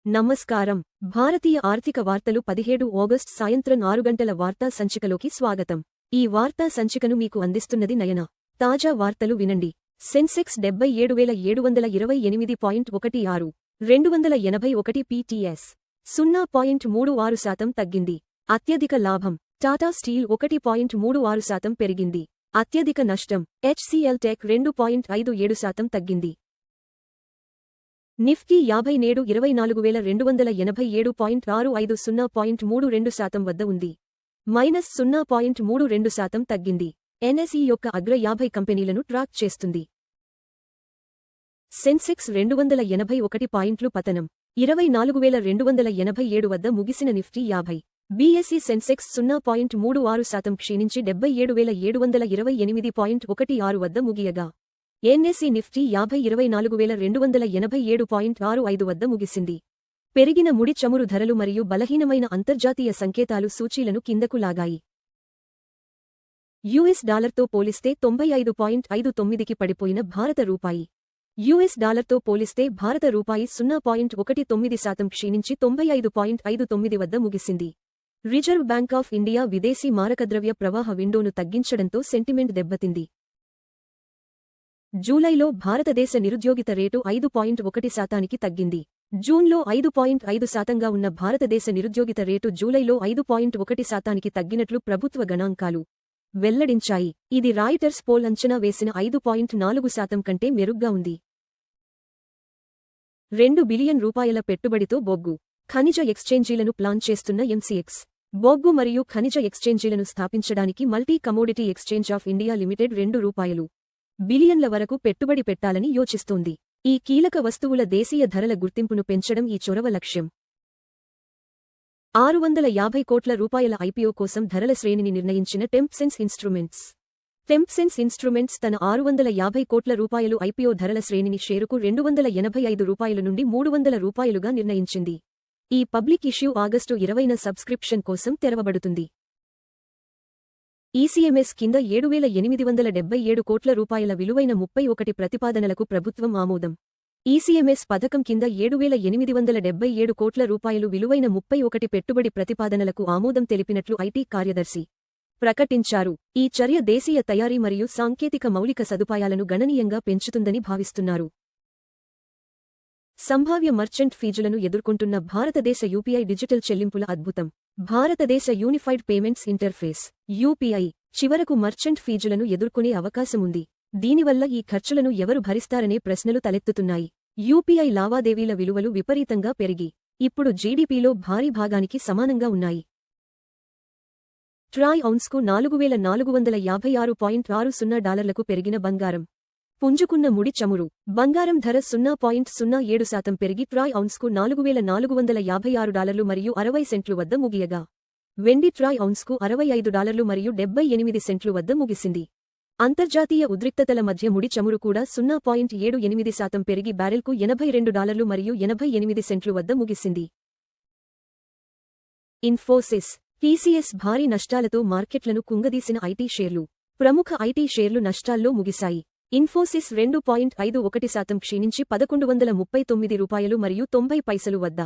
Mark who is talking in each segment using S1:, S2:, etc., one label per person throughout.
S1: నమస్కారం. భారతీయ ఆర్థిక వార్తలు 17 ఆగస్టు సాయంత్రం 6 గంటల వార్తా సంచికలోకి స్వాగతం. ఈ వార్తా సంచికను మీకు అందిస్తున్నది నయన. తాజా వార్తలు వినండి. సెన్సెక్స్ 77,728.16 281 pts 0.36% తగ్గింది. అత్యధిక లాభం టాటా స్టీల్ 1.36% పెరిగింది. అత్యధిక నష్టం హెచ్సిఎల్ టెక్ 2.57% తగ్గింది. నిఫ్టీ 50 నేడు 24,287.65 0.32% వద్ద ఉంది. -0.32% తగ్గింది. ఎన్ఎస్ఈ యొక్క అగ్ర 50 కంపెనీలను ట్రాక్ చేస్తుంది. సెన్సెక్స్ 281 పాయింట్లు పతనం 24,287 వద్ద ముగిసిన నిఫ్టీ 50. బీఎస్ఈ సెన్సెక్స్ 0.36% క్షీణించి 77,728.16 వద్ద ముగియగా ఎన్ఎస్ఈ నిఫ్టీ 50 24,287.65 వద్ద ముగిసింది. పెరిగిన ముడి చమురు ధరలు మరియు బలహీనమైన అంతర్జాతీయ సంకేతాలు సూచీలను కిందకు లాగాయి. యుఎస్ డాలర్తో పోలిస్తే 95.59కి పడిపోయిన భారత రూపాయి. యుఎస్ డాలర్తో పోలిస్తే భారత రూపాయి 0.19% క్షీణించి 95.59 వద్ద ముగిసింది. రిజర్వ్ బ్యాంక్ ఆఫ్ ఇండియా విదేశీ మారకద్రవ్య ప్రవాహ విండోను తగ్గించడంతో సెంటిమెంట్ దెబ్బతింది. జూలైలో భారతదేశ నిరుద్యోగిత రేటు 5.1%కి తగ్గింది. జూన్లో 5.5%గా ఉన్న భారతదేశ నిరుద్యోగిత రేటు జూలైలో 5.1%కి తగ్గినట్లు ప్రభుత్వ గణాంకాలు వెల్లడించాయి. ఇది రాయిటర్స్ పోల్ అంచనా వేసిన 5.4% కంటే మెరుగ్గా ఉంది. 2 బిలియన్ రూపాయల పెట్టుబడితో బొగ్గు, ఖనిజ ఎక్స్చేంజీలను ప్లాన్ చేస్తున్న ఎంసీఎక్స్. బొగ్గు మరియు ఖనిజ ఎక్స్చేంజీలను స్థాపించడానికి multi commodity exchange of India limited ₹2 బిలియన్ల వరకు పెట్టుబడి పెట్టాలని యోచిస్తోంది. ఈ కీలక వస్తువుల దేశీయ ధరల గుర్తింపును పెంచడం ఈ చొరవ లక్ష్యం. ₹650 కోట్ల ఐపీఓ కోసం ధరల శ్రేణిని నిర్ణయించిన టెంప్సెన్స్ ఇన్స్ట్రుమెంట్స్. టెంప్సెన్స్ ఇన్స్ట్రుమెంట్స్ తన ₹650 కోట్ల ఐపీఓ ధరల శ్రేణిని షేరుకు ₹285 నుండి ₹300గా నిర్ణయించింది. ఈ పబ్లిక్ ఇష్యూ ఆగస్టు 20న సబ్స్క్రిప్షన్ కోసం తెరవబడుతుంది. ఈసీఎంఎస్ కింద ₹7,877 కోట్ల విలువైన 31 ప్రతిపాదనలకు ప్రభుత్వం ఆమోదం. ఈసీఎంఎస్ పథకం కింద ₹7,877 కోట్ల విలువైన 31 పెట్టుబడి ప్రతిపాదనలకు ఆమోదం తెలిపినట్లు ఐటీ కార్యదర్శి ప్రకటించారు. ఈ చర్య దేశీయ తయారీ మరియు సాంకేతిక మౌలిక సదుపాయాలను గణనీయంగా పెంచుతుందని భావిస్తున్నారు. సంభావ్య మర్చెంట్ ఫీజులను ఎదుర్కొంటున్న భారతదేశ యూపీఐ డిజిటల్ చెల్లింపుల అద్భుతం. భారతదేశ యూనిఫైడ్ పేమెంట్స్ ఇంటర్ఫేస్ యూపీఐ చివరకు మర్చెంట్ ఫీజులను ఎదుర్కొనే అవకాశముంది. దీనివల్ల ఈ ఖర్చులను ఎవరు భరిస్తారనే ప్రశ్నలు తలెత్తుతున్నాయి. యూపీఐ లావాదేవీల విలువలు విపరీతంగా పెరిగి ఇప్పుడు జీడీపీలో భారీ భాగానికి సమానంగా ఉన్నాయి. ట్రాయ్ ఔన్స్కు $4,456.60 పెరిగిన బంగారం. పుంజుకున్న ముడి చమురు, బంగారం ధర 0.07% పెరిగి ట్రాయ్ ఔన్స్కు $4,456 మరియు 60 సెంట్లు వద్ద ముగియగా వెండి ట్రాయ్ ఔన్స్కు $65 మరియు 78 సెంట్లు వద్ద ముగిసింది. అంతర్జాతీయ ఉద్రిక్తతల మధ్య ముడి చమురు కూడా 0.78% పెరిగి బ్యారెల్కు $82 మరియు 88 సెంట్లు వద్ద ముగిసింది. ఇన్ఫోసిస్, టీసీఎస్ భారీ నష్టాలతో మార్కెట్లను కుంగదీసిన ఐటీ షేర్లు. ప్రముఖ ఐటీ షేర్లు నష్టాల్లో ముగిశాయి. ఇన్ఫోసిస్ 2.51% క్షీణించి ₹1,139 మరియు 90 పైసలు వద్ద.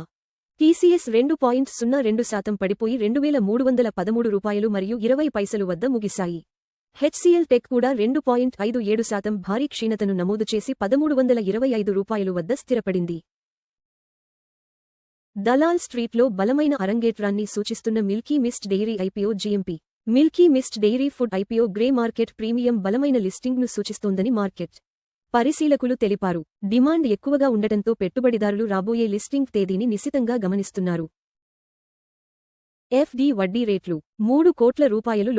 S1: టీసీఎస్ 2.02% పడిపోయి ₹2,313 మరియు 20 పైసలు వద్ద ముగిశాయి. హెచ్సిఎల్ టెక్ కూడా 2.57% భారీ క్షీణతను నమోదు చేసి ₹1,325 వద్ద స్థిరపడింది. దలాల్ స్ట్రీట్లో బలమైన అరంగేట్రాన్ని సూచిస్తున్న milky mist dairy IPO GMP. Milky mist dairy food IPO grey market premium బలమైన లిస్టింగ్ను సూచిస్తోందని మార్కెట్ పరిశీలకులు తెలిపారు. డిమాండ్ ఎక్కువగా ఉండటంతో పెట్టుబడిదారులు రాబోయే లిస్టింగ్ తేదీని నిశితంగా గమనిస్తున్నారు. ఎఫ్డి వడ్డీ రేట్లు ₹3 కోట్ల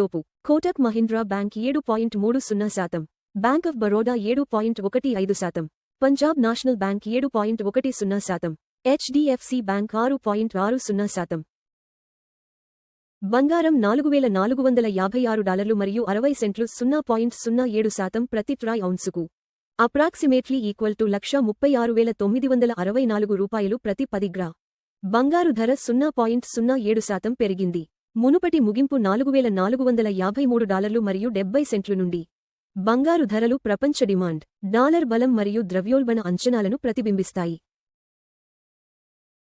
S1: లోపు. Kotak Mahindra bank 7.30%, bank of Baroda 7.15%, Punjab national bank 7.10%, HDFC bank 6.60%. బంగారం $4,456 మరియు 60 సెంట్లు 0.07% ప్రతి ట్రాయ్ ఔన్సుకు. అప్రాక్సిమేట్లీ ఈక్వల్ టు ₹136,964 ప్రతి 10 గ్రా. బంగారు ధర 0.07% పెరిగింది. మునుపటి ముగింపు $4,453 మరియు 70 సెంట్లు నుండి. బంగారు ధరలు ప్రపంచ డిమాండ్, డాలర్ బలం మరియు ద్రవ్యోల్బణ అంచనాలను ప్రతిబింబిస్తాయి.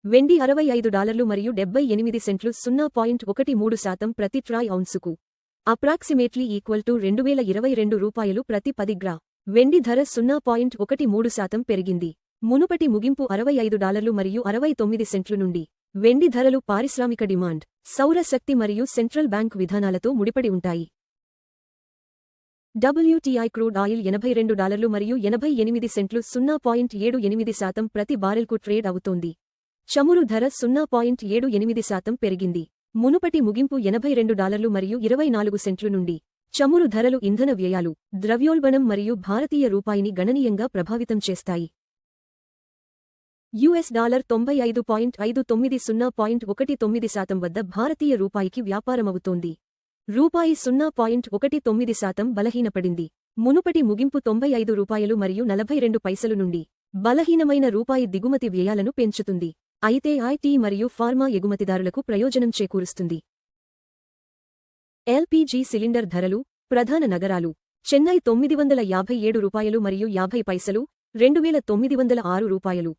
S1: వెండి $65 మరియు 78 సెంట్లు 0.13% ప్రతి ట్రాయ్ ఔన్సుకు. అప్రాక్సిమేట్లీ ఈక్వల్ టు రూ. 2022 ప్రతి 10 గ్రా. వెండి ధర 0.13% పెరిగింది. మునుపటి ముగింపు $65 మరియు 69 సెంట్లు నుండి. వెండి ధరలు పారిశ్రామిక డిమాండ్, సౌర శక్తి మరియు సెంట్రల్ బ్యాంక్ విధానాలతో ముడిపడి ఉంటాయి. WTI క్రూడ్ ఆయిల్ $82 మరియు 88 సెంట్లు 0.78% ప్రతి బారెల్కు ట్రేడ్ అవుతోంది. చమురు ధర 0.78% పెరిగింది. మునుపటి ముగింపు $82 మరియు 24 సెంట్లు నుండి. చమురు ధరలు ఇంధన వ్యయాలు, ద్రవ్యోల్బణం మరియు భారతీయ రూపాయిని గణనీయంగా ప్రభావితం చేస్తాయి. $95.59 0.19% వద్ద భారతీయ రూపాయికి వ్యాపారమవుతోంది. రూపాయి 0.19% బలహీనపడింది. మునుపటి ముగింపు $95 మరియు 42 పైసలు నుండి. బలహీనమైన రూపాయి దిగుమతి వ్యయాలను పెంచుతుంది. అయితే ఐటీ మరియు ఫార్మా ఎగుమతిదారులకు ప్రయోజనం చేకూరుస్తుంది. ఎల్పీజీ సిలిండర్ ధరలు, ప్రధాన నగరాలు. చెన్నై $957 మరియు 50 పైసలు, 2906 రూపాయలు.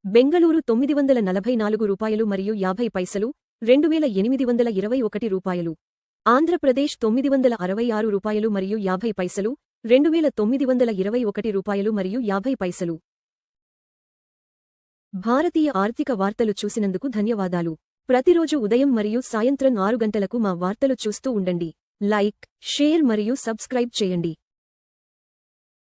S1: బెంగళూరు $944 మరియు 50 పైసలు, 2821 రూపాయలు. ఆంధ్రప్రదేశ్ $966 మరియు 50 పైసలు, 2921 రూపాయలు మరియు 50 పైసలు. భారతీయ ఆర్థిక వార్తలు చూసినందుకు ధన్యవాదాలు. ప్రతిరోజు ఉదయం మరియు సాయంత్రం 6 గంటలకు మా వార్తలు చూస్తూ ఉండండి. లైక్, షేర్ మరియు సబ్స్క్రైబ్ చేయండి.